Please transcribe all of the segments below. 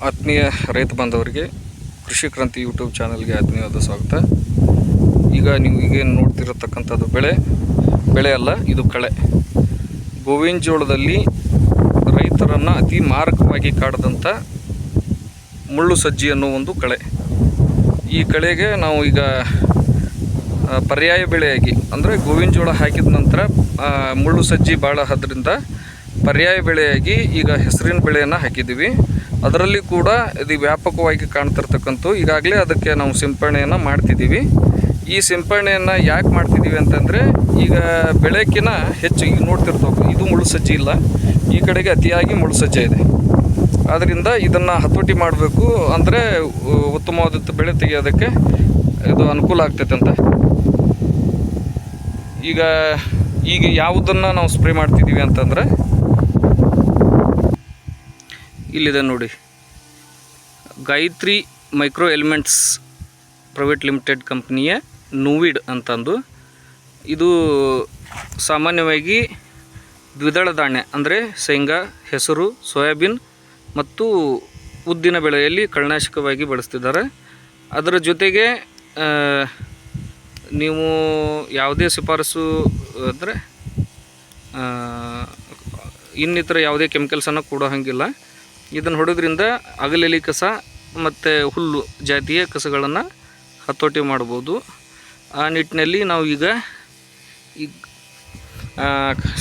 ಆತ್ಮೀಯ ರೈತ ಬಾಂಧವರಿಗೆ ಕೃಷಿ ಕ್ರಾಂತಿ ಯೂಟ್ಯೂಬ್ ಚಾನಲ್ಗೆ ಆತ್ಮೀಯವಾದ ಸ್ವಾಗತ. ಈಗ ನೀವು ಈಗೇನು ನೋಡ್ತಿರತಕ್ಕಂಥದ್ದು ಬೆಳೆ ಅಲ್ಲ, ಇದು ಕಳೆ. ಗೋವಿನ ಜೋಳದಲ್ಲಿ ರೈತರನ್ನು ಅತಿ ಮಾರಕವಾಗಿ ಕಾಡದಂಥ ಮುಳ್ಳು ಸಜ್ಜಿ ಅನ್ನೋ ಒಂದು ಕಳೆ. ಈ ಕಳೆಗೆ ನಾವು ಈಗ ಪರ್ಯಾಯ ಬೆಳೆಯಾಗಿ, ಅಂದರೆ ಗೋವಿನ ಜೋಳ ಹಾಕಿದ ನಂತರ ಮುಳ್ಳು ಸಜ್ಜಿ ಭಾಳ ಆದ್ರಿಂದ ಪರ್ಯಾಯ ಬೆಳೆಯಾಗಿ ಈಗ ಹೆಸರಿನ ಬೆಳೆಯನ್ನು ಹಾಕಿದ್ದೀವಿ. ಅದರಲ್ಲಿ ಕೂಡ ಇದು ವ್ಯಾಪಕವಾಗಿ ಕಾಣ್ತಿರ್ತಕ್ಕಂಥ, ಈಗಾಗಲೇ ಅದಕ್ಕೆ ನಾವು ಸಿಂಪರಣೆಯನ್ನು ಮಾಡ್ತಿದ್ದೀವಿ. ಈ ಸಿಂಪರಣೆಯನ್ನು ಯಾಕೆ ಮಾಡ್ತಿದ್ದೀವಿ ಅಂತಂದರೆ, ಈಗ ಬೆಳೆಕಿನ ಹೆಚ್ಚು ಈಗ ನೋಡ್ತಿರ್ತವೆ, ಇದು ಮುಳ್ಳು ಸಜ್ಜಿ ಇಲ್ಲ, ಈ ಕಡೆಗೆ ಅತಿಯಾಗಿ ಮುಳ್ಳು ಸಜ್ಜೆ ಇದೆ. ಆದ್ದರಿಂದ ಇದನ್ನು ಹತೋಟಿ ಮಾಡಬೇಕು, ಅಂದರೆ ಉತ್ತಮವಾದ ಬೆಳೆ ತೆಗೆಯೋದಕ್ಕೆ ಇದು ಅನುಕೂಲ ಆಗ್ತೈತೆ ಅಂತ. ಈಗ ಯಾವುದನ್ನು ನಾವು ಸ್ಪ್ರೇ ಮಾಡ್ತಿದ್ದೀವಿ ಅಂತಂದರೆ, ಇಲ್ಲಿದೆ ನೋಡಿ, Gayatri micro elements private limited ಕಂಪ್ನಿಯ ನೂವಿಡ್ ಅಂತಂದು. ಇದು ಸಾಮಾನ್ಯವಾಗಿ ದ್ವಿದಳ ಧಾನ್ಯ ಅಂದರೆ ಶೇಂಗಾ, ಹೆಸರು, ಸೋಯಾಬೀನ್ ಮತ್ತು ಉದ್ದಿನ ಬೆಳೆಯಲ್ಲಿ ಕಳೆನಾಶಕವಾಗಿ ಬಳಸ್ತಿದ್ದಾರೆ. ಅದರ ಜೊತೆಗೆ ನೀವು ಯಾವುದೇ ಶಿಫಾರಸು ಅಂದರೆ ಇನ್ನಿತರ ಯಾವುದೇ ಕೆಮಿಕಲ್ಸನ್ನು ಕೊಡೋ ಹಾಗಿಲ್ಲ. ಇದನ್ನು ಹೊಡೋದ್ರಿಂದ ಅಗಲೆಲಿ ಕಸ ಮತ್ತು ಹುಲ್ಲು ಜಾತಿಯ ಕಸಗಳನ್ನು ಹತೋಟಿ ಮಾಡ್ಬೋದು. ಆ ನಿಟ್ಟಿನಲ್ಲಿ ನಾವು ಈಗ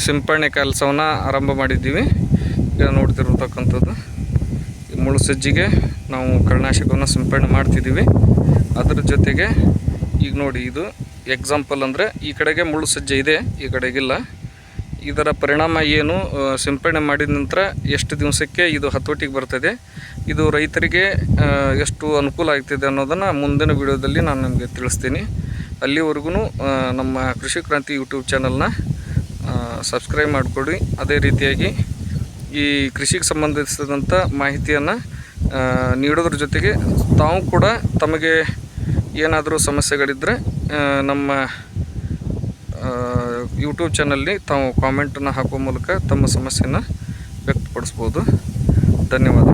ಸಿಂಪರಣೆ ಕೆಲಸವನ್ನು ಆರಂಭ ಮಾಡಿದ್ದೀವಿ. ಈಗ ನೋಡ್ತಿರ್ತಕ್ಕಂಥದ್ದು ಮುಳ್ಳು ಸಜ್ಜಿಗೆ ನಾವು ಕಳೆನಾಶಕವನ್ನು ಸಿಂಪರಣೆ ಮಾಡ್ತಿದ್ದೀವಿ. ಅದರ ಜೊತೆಗೆ ಈಗ ನೋಡಿ, ಇದು ಎಕ್ಸಾಂಪಲ್ ಅಂದರೆ ಈ ಕಡೆಗೆ ಮುಳ್ಳು ಸಜ್ಜೆ ಇದೆ, ಈ ಕಡೆಗಿಲ್ಲ. ಇದರ ಪರಿಣಾಮ ಏನು, ಸಿಂಪರಣೆ ಮಾಡಿದ ನಂತರ ಎಷ್ಟು ದಿವಸಕ್ಕೆ ಇದು ಹತೋಟಿಗೆ ಬರ್ತದೆ, ಇದು ರೈತರಿಗೆ ಎಷ್ಟು ಅನುಕೂಲ ಆಗ್ತಿದೆ ಅನ್ನೋದನ್ನು ಮುಂದಿನ ವಿಡಿಯೋದಲ್ಲಿ ನಾನು ನಿಮಗೆ ತಿಳಿಸ್ತೀನಿ. ಅಲ್ಲಿವರೆಗೂ ನಮ್ಮ ಕೃಷಿ ಕ್ರಾಂತಿ ಯೂಟ್ಯೂಬ್ ಚಾನಲ್ನ ಸಬ್ಸ್ಕ್ರೈಬ್ ಮಾಡಿಕೊಡಿ. ಅದೇ ರೀತಿಯಾಗಿ ಈ ಕೃಷಿಗೆ ಸಂಬಂಧಿಸಿದಂಥ ಮಾಹಿತಿಯನ್ನು ನೀಡೋದ್ರ ಜೊತೆಗೆ ತಾವು ಕೂಡ ತಮಗೆ ಏನಾದರೂ ಸಮಸ್ಯೆಗಳಿದ್ದರೆ ನಮ್ಮ ಯೂಟ್ಯೂಬ್ ಚಾನಲ್ಲಿ ತಾವು ಕಾಮೆಂಟನ್ನು ಹಾಕುವ ಮೂಲಕ ತಮ್ಮ ಸಮಸ್ಯೆಯನ್ನು ವ್ಯಕ್ತಪಡಿಸ್ಬೋದು. ಧನ್ಯವಾದ.